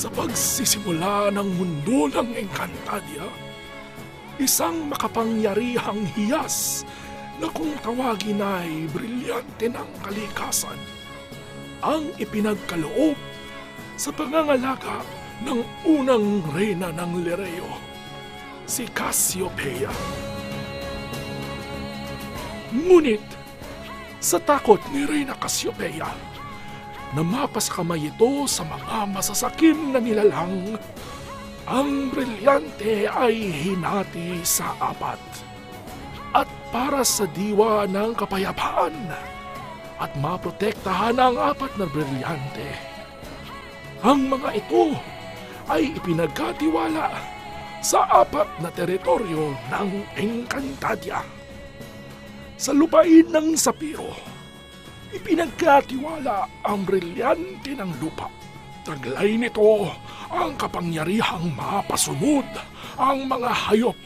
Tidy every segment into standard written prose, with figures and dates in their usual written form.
Sa pagsisimula ng mundo ng Encantadia, isang makapangyarihang hiyas na kung tawagin ay brilyante ng kalikasan ang ipinagkaloob sa pangangalaga ng unang reyna ng Lireo, si Cassiopeia. Ngunit, sa takot ni Reyna Cassiopeia, namapas kamay ito sa mga masasakim na nilalang, ang brilyante ay hinati sa apat. At para sa diwa ng kapayapaan at maprotektahan ang apat na brilyante, ang mga ito ay ipinagkatiwala sa apat na teritoryo ng Encantadia. Sa lupain ng Sapiro, ipinagkatiwala ang brilyante ng lupa. Taglay nito ang kapangyarihang mapasunod ang mga hayop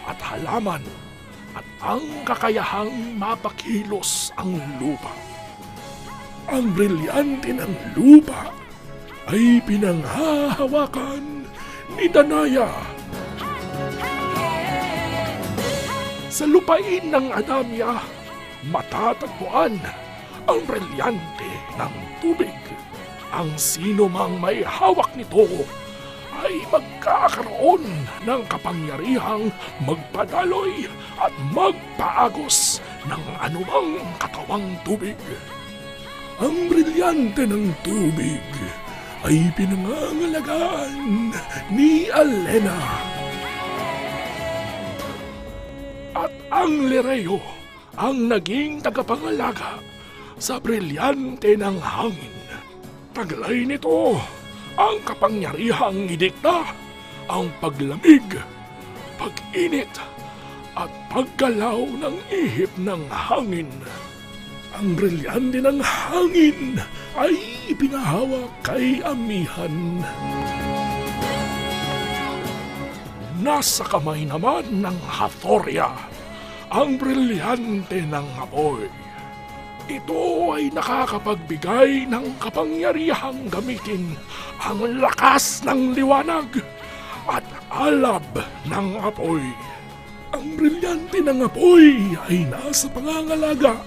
at halaman at ang kakayahang mapakilos ang lupa. Ang brilyante ng lupa ay pinanghahawakan ni Danaya. Sa lupain ng Adamia, matatagpuan ang brilyante ng tubig. Ang sino mang may hawak nito ay magkakaroon ng kapangyarihang magpadaloy at magpaagos ng anumang katawang tubig. Ang brilyante ng tubig ay pinangangalagaan ni Alena. At ang Lireo ang naging tagapangalaga sa brilyante ng hangin. Taglay nito ang kapangyarihang idikta ang paglamig, pag-init at paggalaw ng ihip ng hangin. Ang brilyante ng hangin ay ipinahawak kay Amihan. Nasa kamay naman ng Hathoria ang brilyante ng apoy. Ito ay nakakapagbigay ng kapangyarihang gamitin ang lakas ng liwanag at alab ng apoy. Ang brilyante ng apoy ay nasa pangangalaga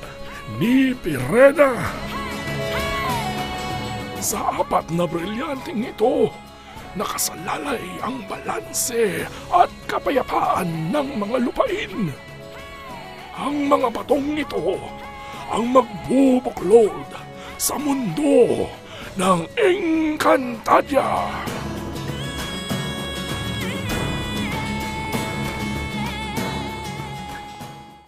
ni Pirena. Sa apat na brilyanteng ito, nakasalalay ang balanse at kapayapaan ng mga lupain. Ang mga batong ito ang magbubuklod sa mundo ng Encantadia.